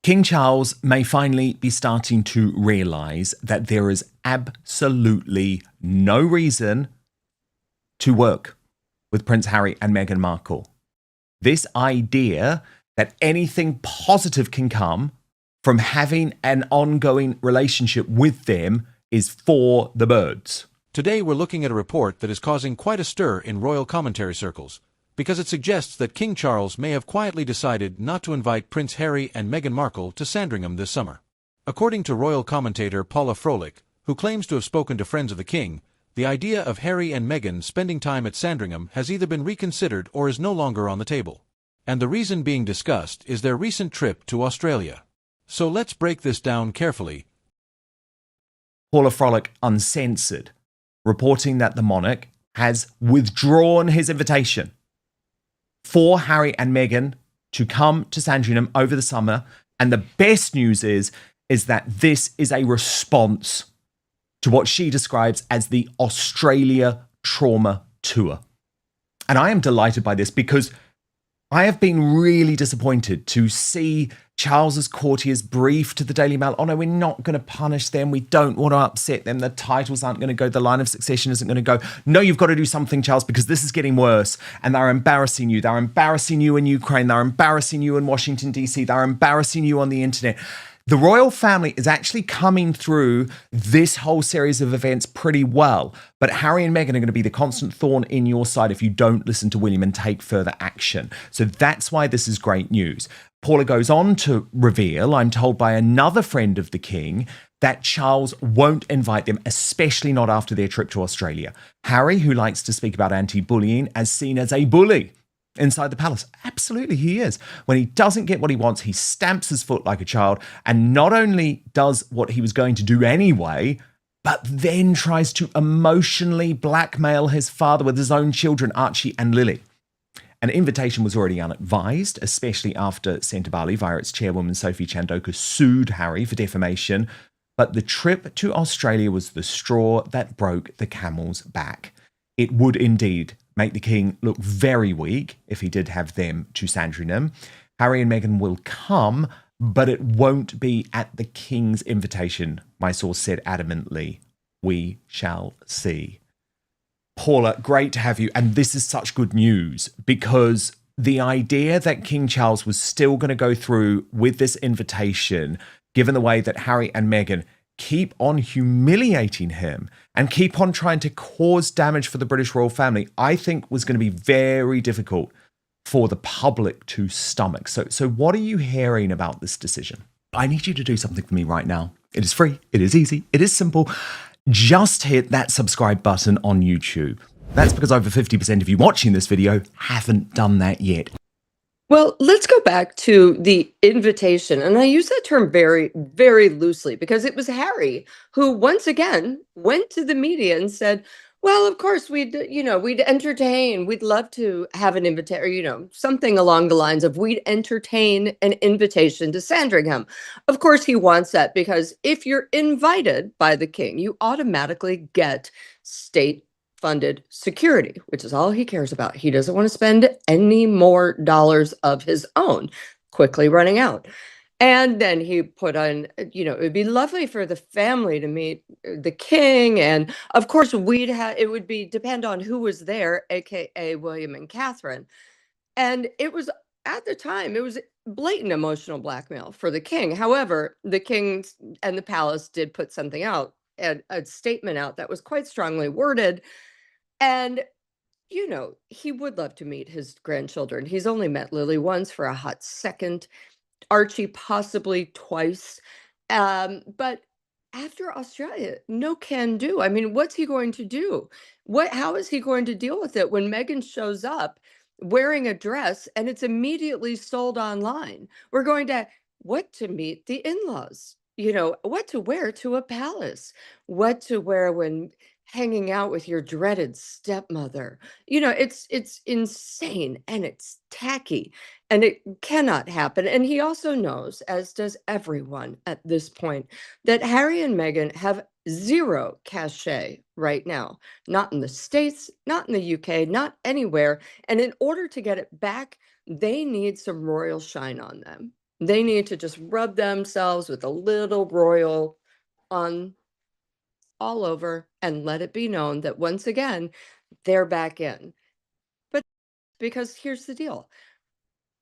King Charles may finally be starting to realise that there is absolutely no reason to work with Prince Harry and Meghan Markle. This idea that anything positive can come from having an ongoing relationship with them is for the birds. Today we're looking at a report that is causing quite a stir in royal commentary circles, because it suggests that King Charles may have quietly decided not to invite Prince Harry and Meghan Markle to Sandringham this summer. According to royal commentator Paula Froelich, who claims to have spoken to friends of the king, the idea of Harry and Meghan spending time at Sandringham has either been reconsidered or is no longer on the table. And the reason being discussed is their recent trip to Australia. So let's break this down carefully. Paula Froelich Uncensored, reporting that the monarch has withdrawn his invitation for Harry and Meghan to come to Sandringham over the summer. And the best news is that this is a response to what she describes as the Australia trauma tour. And I am delighted by this because I have been really disappointed to see Charles's courtiers brief to the Daily Mail, oh no, we're not going to punish them. We don't want to upset them. The titles aren't going to go. The line of succession isn't going to go. No, you've got to do something, Charles, because this is getting worse. And they're embarrassing you. They're embarrassing you in Ukraine. They're embarrassing you in Washington, D.C. They're embarrassing you on the internet. The royal family is actually coming through this whole series of events pretty well. But Harry and Meghan are going to be the constant thorn in your side if you don't listen to William and take further action. So that's why this is great news. Paula goes on to reveal, I'm told by another friend of the king, that Charles won't invite them, especially not after their trip to Australia. Harry, who likes to speak about anti-bullying, as seen as a bully inside the palace. Absolutely, he is. When he doesn't get what he wants, he stamps his foot like a child and not only does what he was going to do anyway, but then tries to emotionally blackmail his father with his own children, Archie and Lily. An invitation was already unadvised, especially after Centre Bali, via its chairwoman Sophie Chandoka, sued Harry for defamation. But the trip to Australia was the straw that broke the camel's back. It would indeed make the king look very weak if he did have them to Sandringham. Harry and Meghan will come, but it won't be at the king's invitation, my source said adamantly. We shall see. Paula, great to have you. And this is such good news because the idea that King Charles was still going to go through with this invitation, given the way that Harry and Meghan keep on humiliating him and keep on trying to cause damage for the British royal family, I think was going to be very difficult for the public to stomach. So what are you hearing about this decision? I need you to do something for me right now. It is free. It is easy. It is simple. Just hit that subscribe button on YouTube. That's because over 50% of you watching this video haven't done that yet. Well, let's go back to the invitation. And I use that term very, very loosely because it was Harry who once again went to the media and said, well, of course, we'd entertain. We'd love to have an invitation, something along the lines of we'd entertain an invitation to Sandringham. Of course, he wants that because if you're invited by the king, you automatically get state-funded security, which is all he cares about. He doesn't want to spend any more dollars of his own, quickly running out. And then he put on, it would be lovely for the family to meet the king. And of course, it would depend on who was there, AKA William and Catherine. And it was, at the time, it was blatant emotional blackmail for the king. However, the king and the palace did put something out, a statement out that was quite strongly worded. And he would love to meet his grandchildren. He's only met Lily once for a hot second. Archie possibly twice. But after Australia, no can do. I mean, what's he going to do? How is he going to deal with it when Meghan shows up wearing a dress and it's immediately sold online? We're going to what to meet the in-laws, what to wear to a palace, what to wear when hanging out with your dreaded stepmother. It's insane and it's tacky and it cannot happen. And he also knows, as does everyone at this point, that Harry and Meghan have zero cachet right now, not in the States, not in the UK, not anywhere. And in order to get it back, they need some royal shine on them. They need to just rub themselves with a little royal on all over and let it be known that once again, they're back in. But because here's the deal.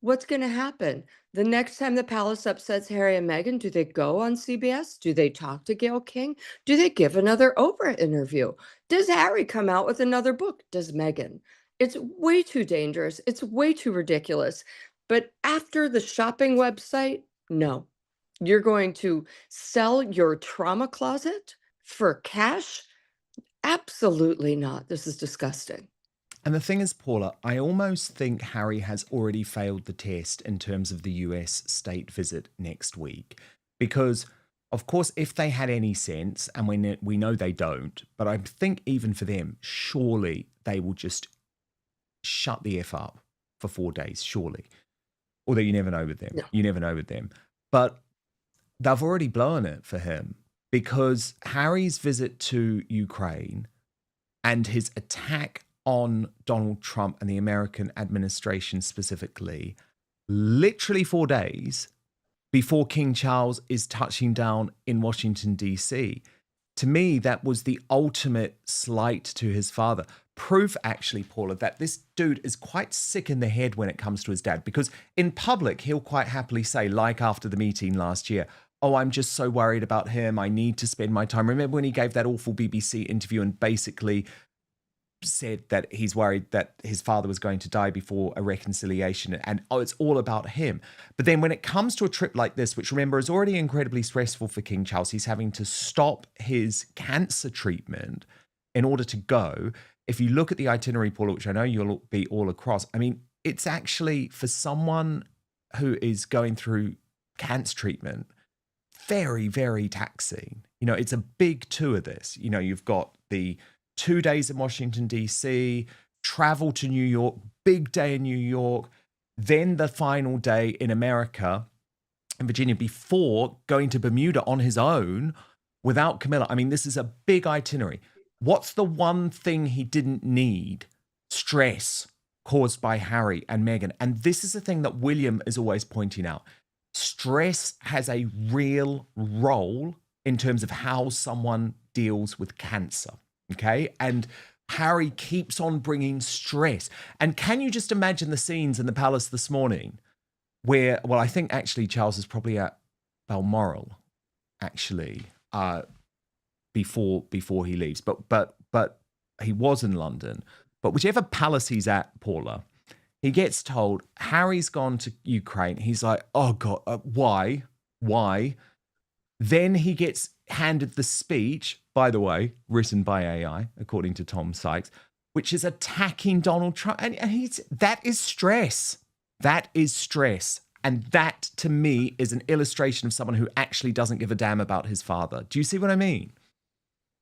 What's going to happen? The next time the palace upsets Harry and Meghan, do they go on CBS? Do they talk to Gayle King? Do they give another Oprah interview? Does Harry come out with another book? Does Meghan? It's way too dangerous. It's way too ridiculous. But after the shopping website, no. You're going to sell your trauma closet for cash? Absolutely not. This is disgusting. And the thing is, Paula, I almost think Harry has already failed the test in terms of the US state visit next week. Because, of course, if they had any sense, and we know they don't, but I think even for them, surely they will just shut the F up for 4 days, surely. Although you never know with them. No. You never know with them. But they've already blown it for him because Harry's visit to Ukraine and his attack on Donald Trump and the American administration specifically, literally 4 days before King Charles is touching down in Washington, D.C. To me, that was the ultimate slight to his father. Proof, actually, Paula, that this dude is quite sick in the head when it comes to his dad, because in public, he'll quite happily say, like after the meeting last year, oh, I'm just so worried about him. I need to spend my time. Remember when he gave that awful BBC interview and basically said that he's worried that his father was going to die before a reconciliation, and oh, it's all about him. But then when it comes to a trip like this, which remember is already incredibly stressful for King Charles, he's having to stop his cancer treatment in order to go. If you look at the itinerary, Paula, which I know you'll be all across, I mean, it's actually for someone who is going through cancer treatment, very, very taxing. You know, it's a big tour, this. You know, you've got the 2 days in Washington, D.C., travel to New York, big day in New York, then the final day in America, in Virginia, before going to Bermuda on his own without Camilla. I mean, this is a big itinerary. What's the one thing he didn't need? Stress caused by Harry and Meghan. And this is the thing that William is always pointing out. Stress has a real role in terms of how someone deals with cancer. Okay. And Harry keeps on bringing stress. And can you just imagine the scenes in the palace this morning where, well, I think actually Charles is probably at Balmoral, actually, before he leaves. But he was in London. But whichever palace he's at, Paula, he gets told Harry's gone to Ukraine. He's like, oh God, why? Why? Then he gets handed the speech, by the way, written by AI, according to Tom Sykes, which is attacking Donald Trump. And that is stress. That is stress. And that, to me, is an illustration of someone who actually doesn't give a damn about his father. Do you see what I mean?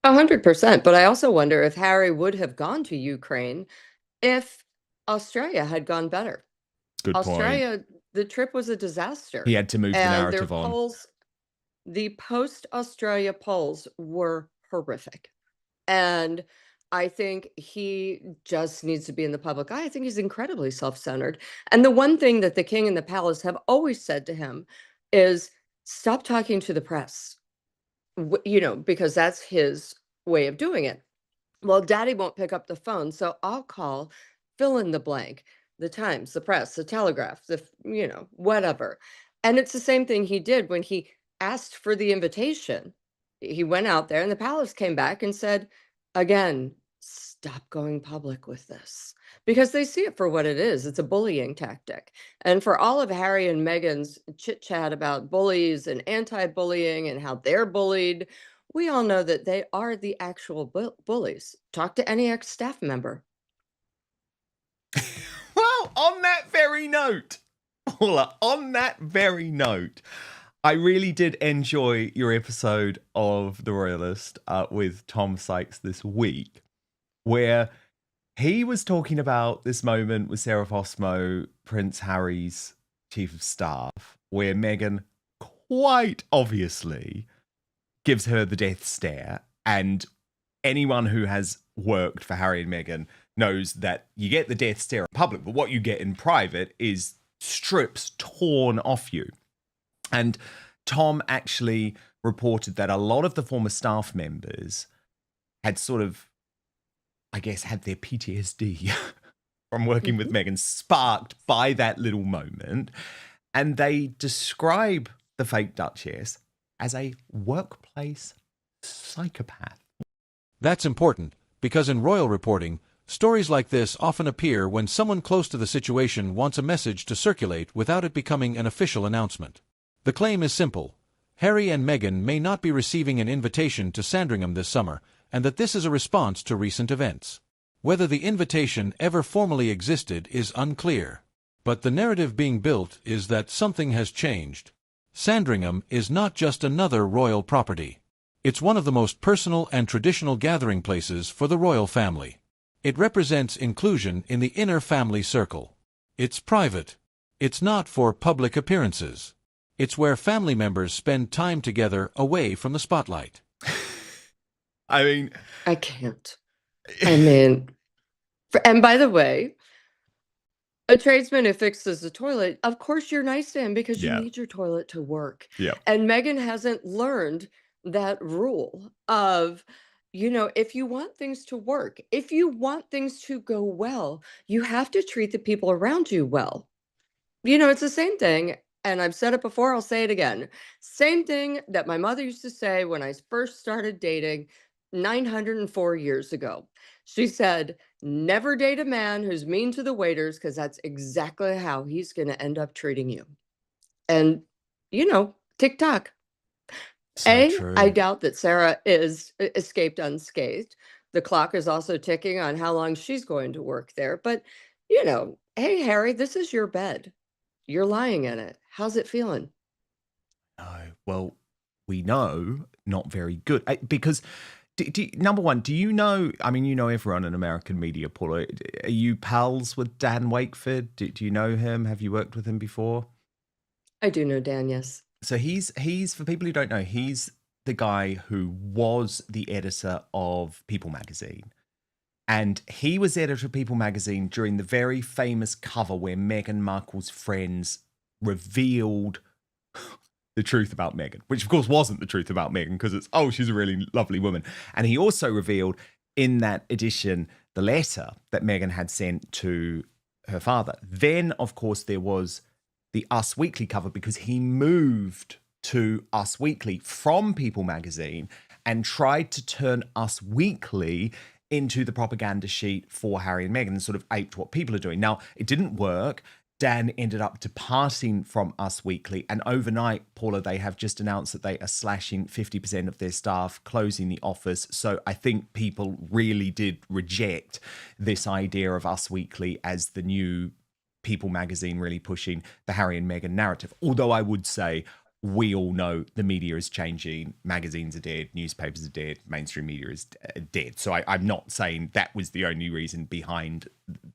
100%. But I also wonder if Harry would have gone to Ukraine if Australia had gone better. Good point. Australia, the trip was a disaster. He had to move the And their narrative on. polls, the post-Australia polls were horrific. And I think he just needs to be in the public eye. I think he's incredibly self-centered. And the one thing that the king and the palace have always said to him is stop talking to the press, you know, because that's his way of doing it. Well, daddy won't pick up the phone, so I'll call fill in the blank, the Times, the press, the Telegraph, you know, whatever. And it's the same thing he did when he asked for the invitation. He went out there and the palace came back and said, again, stop going public with this, because they see it for what it is. It's a bullying tactic. And for all of Harry and Meghan's chit chat about bullies and anti-bullying and how they're bullied, we all know that they are the actual bullies. Talk to any ex-staff member. Well, on that very note, Paula, on that very note, I really did enjoy your episode of The Royalist with Tom Sykes this week, where he was talking about this moment with Sarah Fosmo, Prince Harry's chief of staff, where Meghan quite obviously gives her the death stare. And anyone who has worked for Harry and Meghan knows that you get the death stare in public, but what you get in private is strips torn off you. And Tom actually reported that a lot of the former staff members had sort of, I guess, had their PTSD from working with Meghan sparked by that little moment. And they describe the fake Duchess as a workplace psychopath. That's important, because in royal reporting, stories like this often appear when someone close to the situation wants a message to circulate without it becoming an official announcement. The claim is simple. Harry and Meghan may not be receiving an invitation to Sandringham this summer, and that this is a response to recent events. Whether the invitation ever formally existed is unclear, but the narrative being built is that something has changed. Sandringham is not just another royal property. It's one of the most personal and traditional gathering places for the royal family. It represents inclusion in the inner family circle. It's private. It's not for public appearances. It's where family members spend time together away from the spotlight. I mean, I can't. I mean, and by the way, a tradesman who fixes the toilet, of course you're nice to him because you Yeah. need your toilet to work. Yeah. And Meghan hasn't learned that rule of, if you want things to work, if you want things to go well, you have to treat the people around you well. It's the same thing. And I've said it before, I'll say it again. Same thing that my mother used to say when I first started dating 904 years ago. She said, never date a man who's mean to the waiters because that's exactly how he's going to end up treating you. And, tick-tock. So true. I doubt that Sarah is escaped unscathed. The clock is also ticking on how long she's going to work there. But, hey, Harry, this is your bed. You're lying in it. How's it feeling? No. Well, we know not very good. Because, number one, do you know, I mean, you know everyone in American media, Paula. Are you pals with Dan Wakeford? Do you know him? Have you worked with him before? I do know Dan, yes. So he's for people who don't know, he's the guy who was the editor of People magazine. And he was editor of People magazine during the very famous cover where Meghan Markle's friends revealed the truth about Meghan, which of course wasn't the truth about Meghan because it's, she's a really lovely woman. And he also revealed in that edition the letter that Meghan had sent to her father. Then, of course, there was the Us Weekly cover because he moved to Us Weekly from People magazine and tried to turn Us Weekly into the propaganda sheet for Harry and Meghan and sort of aped what People are doing. Now, it didn't work. Dan ended up departing from Us Weekly, and overnight, Paula, they have just announced that they are slashing 50% of their staff, closing the office. So I think people really did reject this idea of Us Weekly as the new People magazine really pushing the Harry and Meghan narrative. Although I would say we all know the media is changing. Magazines are dead. Newspapers are dead. Mainstream media is dead. So I'm not saying that was the only reason behind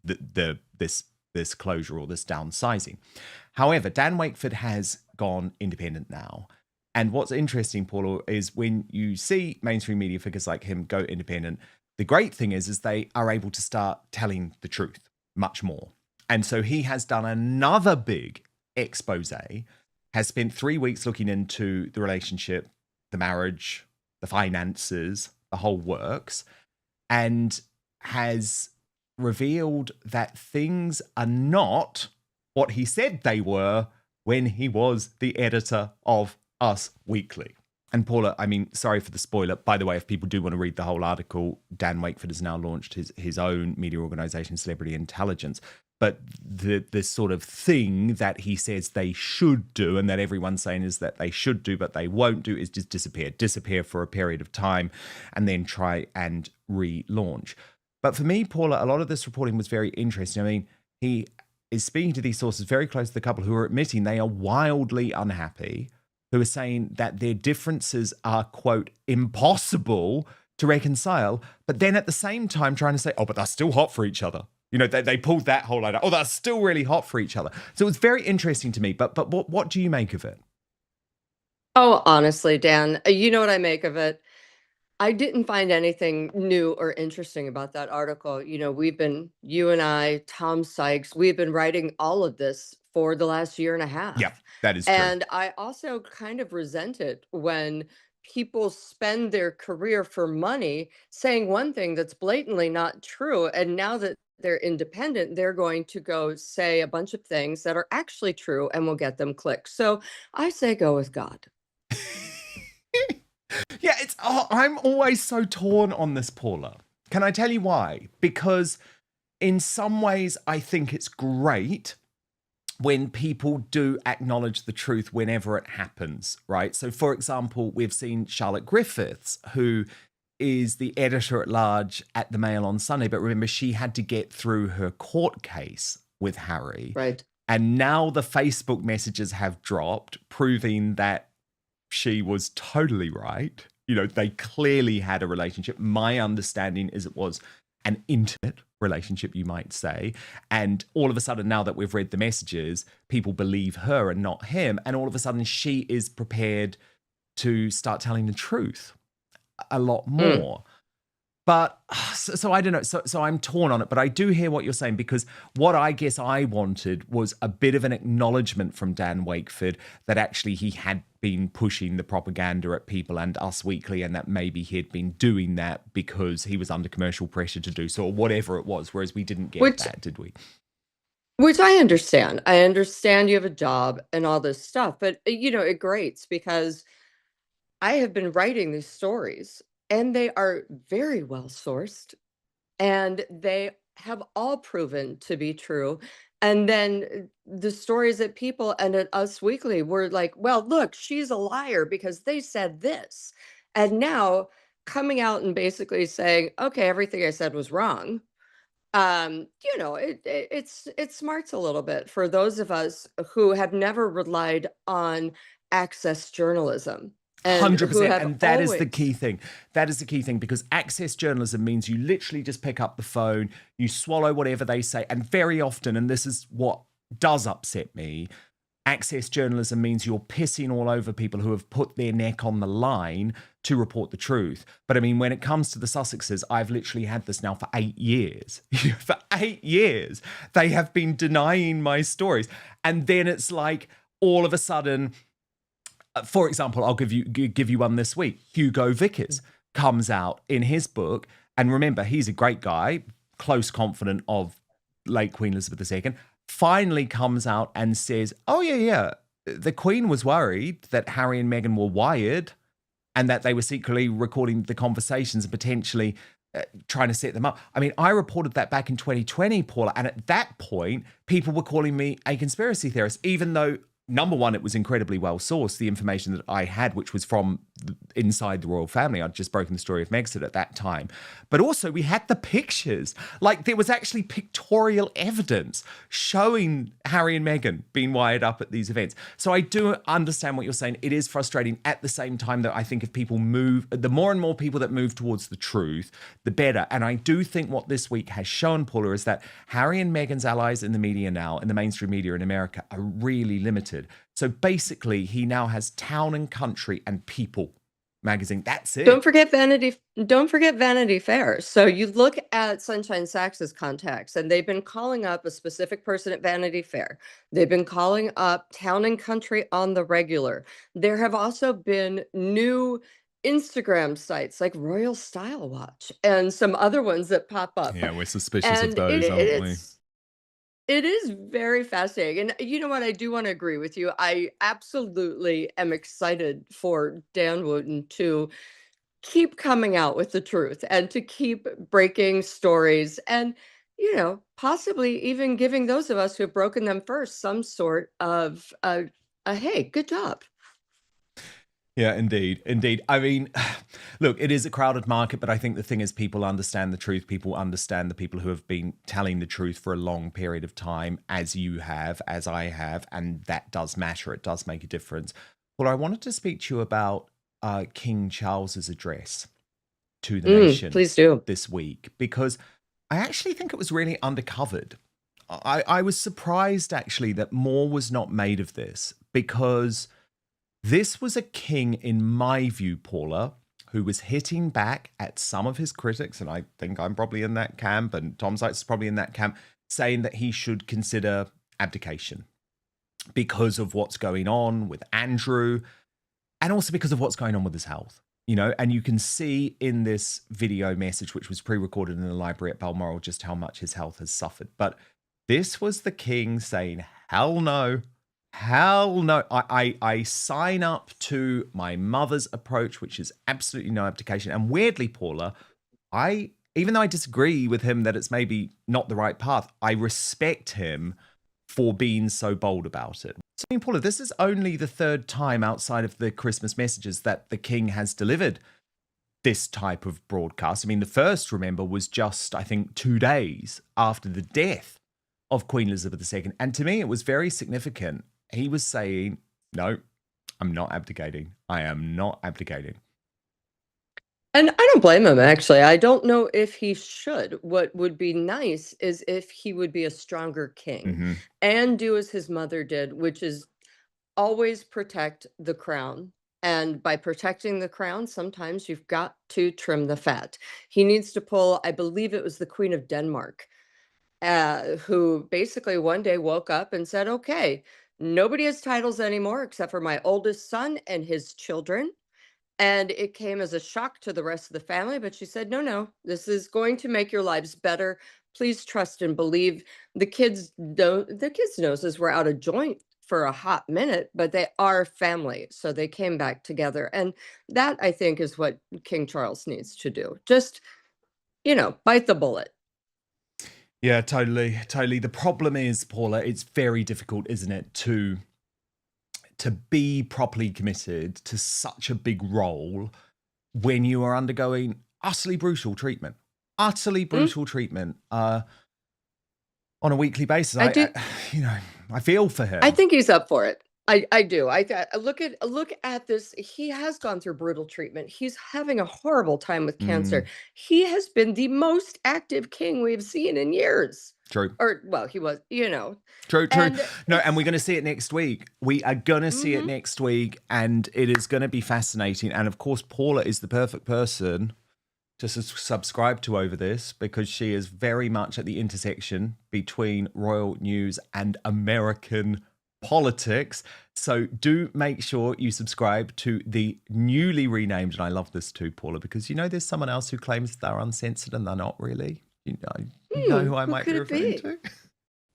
this closure or this downsizing. However, Dan Wakeford has gone independent now. And what's interesting, Paula, is when you see mainstream media figures like him go independent, the great thing is they are able to start telling the truth much more. And so he has done another big expose, has spent 3 weeks looking into the relationship, the marriage, the finances, the whole works, and has revealed that things are not what he said they were when he was the editor of Us Weekly. And Paula, I mean, sorry for the spoiler. By the way, if people do want to read the whole article, Dan Wakeford has now launched his own media organization, Celebrity Intelligence. But the sort of thing that he says they should do, and that everyone's saying is that they should do, but they won't do, is just disappear for a period of time and then try and relaunch. But for me, Paula, a lot of this reporting was very interesting. I mean, he is speaking to these sources very close to the couple who are admitting they are wildly unhappy, who are saying that their differences are, quote, impossible to reconcile, but then at the same time trying to say, but they're still hot for each other. You know, they pulled that whole line out. They're still really hot for each other. So it was very interesting to me. But what do you make of it? Oh, honestly, Dan, you know what I make of it? I didn't find anything new or interesting about that article. You and I, Tom Sykes, we've been writing all of this for the last year and a Yeah, half. that is true. And I also kind of resent it when people spend their career for money saying one thing that's blatantly not true. And now that they're independent, they're going to go say a bunch of things that are actually true and will get them clicks. So I say go with God. Yeah, I'm always so torn on this, Paula. Can I tell you why? Because in some ways, I think it's great when people do acknowledge the truth whenever it happens, right? So, for example, we've seen Charlotte Griffiths, who is the editor at large at the Mail on Sunday. But remember, she had to get through her court case with Harry. Right. And now the Facebook messages have dropped, proving that she was totally right. They clearly had a relationship. My understanding is it was an intimate relationship, you might say. And all of a sudden, now that we've read the messages, people believe her and not him. And all of a sudden, she is prepared to start telling the truth a lot more. But so I don't know. So I'm torn on it, but I do hear what you're saying, because what I guess I wanted was a bit of an acknowledgement from Dan Wakeford that actually he had been pushing the propaganda at people and Us Weekly, and that maybe he had been doing that because he was under commercial pressure to do so, or whatever it was, whereas we didn't get that, did we? Which I understand. I understand you have a job and all this stuff, but it grates because I have been writing these stories and they are very well sourced and they have all proven to be true. And then the stories that people and at Us Weekly were like, well, look, she's a liar because they said this. And now coming out and basically saying, okay, everything I said was wrong. It smarts a little bit for those of us who have never relied on access journalism and who 100%. have And that is the always key thing. That is the key thing, because access journalism means you literally just pick up the phone, you swallow whatever they say. And very often, and this is what does upset me, access journalism means you're pissing all over people who have put their neck on the line to report the truth. But I mean, when it comes to the Sussexes, I've literally had this now for 8 years. For 8 years, they have been denying my stories. And then it's like, all of a sudden, for example, I'll give you one this week. Hugo Vickers comes out in his book. And remember, he's a great guy, close confidant of late Queen Elizabeth II, finally comes out and says, oh, yeah, the Queen was worried that Harry and Meghan were wired and that they were secretly recording the conversations and potentially trying to set them up. I mean, I reported that back in 2020, Paula, and at that point, people were calling me a conspiracy theorist, even though, number one, it was incredibly well sourced, the information that I had, which was from inside the royal family. I'd just broken the story of Megxit at that time. But also we had the pictures. Like, there was actually pictorial evidence showing Harry and Meghan being wired up at these events. So I do understand what you're saying. It is frustrating. At the same time, that I think if people move, the more and more people that move towards the truth, the better. And I do think what this week has shown, Paula, is that Harry and Meghan's allies in the media now, in the mainstream media in America, are really limited. So basically, he now has Town and Country and People magazine. That's it. Don't forget Vanity Fair. So you look at Sunshine Sax's contacts, and they've been calling up a specific person at Vanity Fair. They've been calling up Town and Country on the regular. There have also been new Instagram sites like Royal Style Watch and some other ones that pop up. Yeah, we're suspicious of And those, aren't we? it is very fascinating. And you know what? I do want to agree with you. I absolutely am excited for Dan Wooten to keep coming out with the truth and to keep breaking stories and, possibly even giving those of us who have broken them first some sort of a hey, good job. Yeah, indeed. Indeed. I mean, look, it is a crowded market, but I think the thing is, people understand the truth. People understand the people who have been telling the truth for a long period of time, as you have, as I have, and that does matter. It does make a difference. Well, I wanted to speak to you about King Charles's address to the nation Please do. this week, because I actually think it was really undercovered. I was surprised, actually, that more was not made of this, because this was a king, in my view, Paula, who was hitting back at some of his critics, and I think I'm probably in that camp, and Tom Sykes is probably in that camp, saying that he should consider abdication because of what's going on with Andrew, and also because of what's going on with his health. And you can see in this video message, which was pre-recorded in the library at Balmoral, just how much his health has suffered. But this was the king saying, hell no, hell no. I sign up to my mother's approach, which is absolutely no abdication. And weirdly, Paula, even though I disagree with him that it's maybe not the right path, I respect him for being so bold about it. So, Paula, this is only the third time outside of the Christmas messages that the king has delivered this type of broadcast. I mean, the first, remember, was just, I think, 2 days after the death of Queen Elizabeth II. And to me, it was very significant. He was saying, no, I'm not abdicating. I am not abdicating. And I don't blame him, actually. I don't know if he should. What would be nice is if he would be a stronger king and do as his mother did, which is always protect the crown. And by protecting the crown, sometimes you've got to trim the fat. He needs to pull, I believe it was the Queen of Denmark, who basically one day woke up and said, okay, nobody has titles anymore except for my oldest son and his children. And it came as a shock to the rest of the family, but she said, no, this is going to make your lives better. Please trust and believe. The kids' noses were out of joint for a hot minute, but they are family. So they came back together. And that, I think, is what King Charles needs to do. Just, bite the bullet. Yeah, totally. The problem is, Paula, it's very difficult, isn't it, to be properly committed to such a big role when you are undergoing utterly brutal treatment on a weekly basis. I feel for him. I think he's up for it. I do. I look at this. He has gone through brutal treatment. He's having a horrible time with cancer. He has been the most active king we've seen in years. True. He was, True. No, and we're going to see it next week. We are going to see it next week, and it is going to be fascinating. And of course, Paula is the perfect person to subscribe to over this, because she is very much at the intersection between royal news and American politics. So do make sure you subscribe to the newly renamed, and I love this too, Paula, because there's someone else who claims they're uncensored and they're not really. You know who I might be referring to?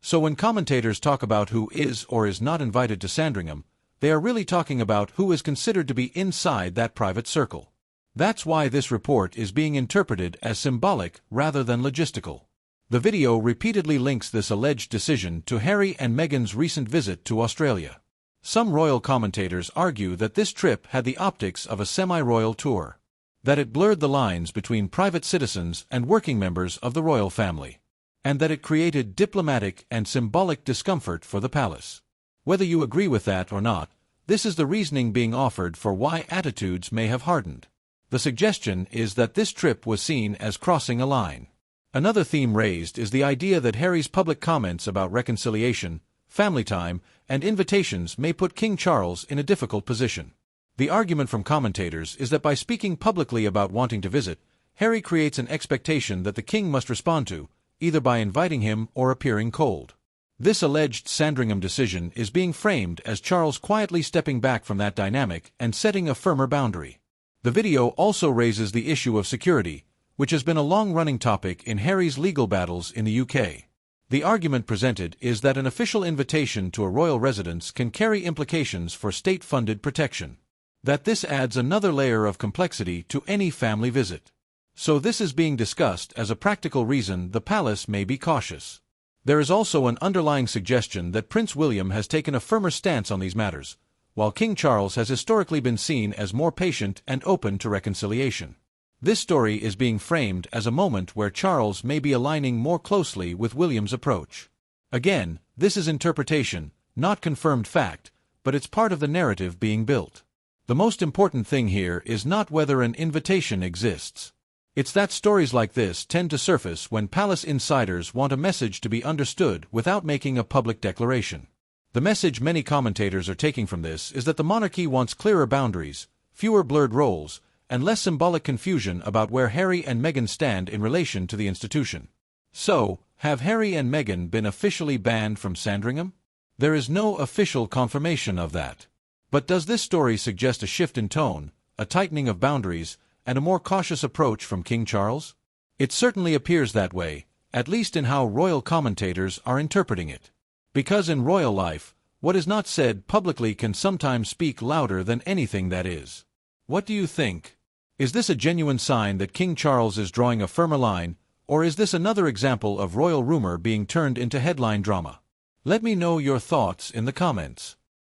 So when commentators talk about who is or is not invited to Sandringham, they are really talking about who is considered to be inside that private circle. That's why this report is being interpreted as symbolic rather than logistical. The video repeatedly links this alleged decision to Harry and Meghan's recent visit to Australia. Some royal commentators argue that this trip had the optics of a semi-royal tour, that it blurred the lines between private citizens and working members of the royal family, and that it created diplomatic and symbolic discomfort for the palace. Whether you agree with that or not, this is the reasoning being offered for why attitudes may have hardened. The suggestion is that this trip was seen as crossing a line. Another theme raised is the idea that Harry's public comments about reconciliation, family time, and invitations may put King Charles in a difficult position. The argument from commentators is that by speaking publicly about wanting to visit, Harry creates an expectation that the king must respond to, either by inviting him or appearing cold. This alleged Sandringham decision is being framed as Charles quietly stepping back from that dynamic and setting a firmer boundary. The video also raises the issue of security, which has been a long-running topic in Harry's legal battles in the UK. The argument presented is that an official invitation to a royal residence can carry implications for state-funded protection, that this adds another layer of complexity to any family visit. So this is being discussed as a practical reason the palace may be cautious. There is also an underlying suggestion that Prince William has taken a firmer stance on these matters, while King Charles has historically been seen as more patient and open to reconciliation. This story is being framed as a moment where Charles may be aligning more closely with William's approach. Again, this is interpretation, not confirmed fact, but it's part of the narrative being built. The most important thing here is not whether an invitation exists. It's that stories like this tend to surface when palace insiders want a message to be understood without making a public declaration. The message many commentators are taking from this is that the monarchy wants clearer boundaries, fewer blurred roles, and less symbolic confusion about where Harry and Meghan stand in relation to the institution. So, have Harry and Meghan been officially banned from Sandringham? There is no official confirmation of that. But does this story suggest a shift in tone, a tightening of boundaries, and a more cautious approach from King Charles? It certainly appears that way, at least in how royal commentators are interpreting it. Because in royal life, what is not said publicly can sometimes speak louder than anything that is. What do you think? Is this a genuine sign that King Charles is drawing a firmer line, or is this another example of royal rumor being turned into headline drama? Let me know your thoughts in the comments.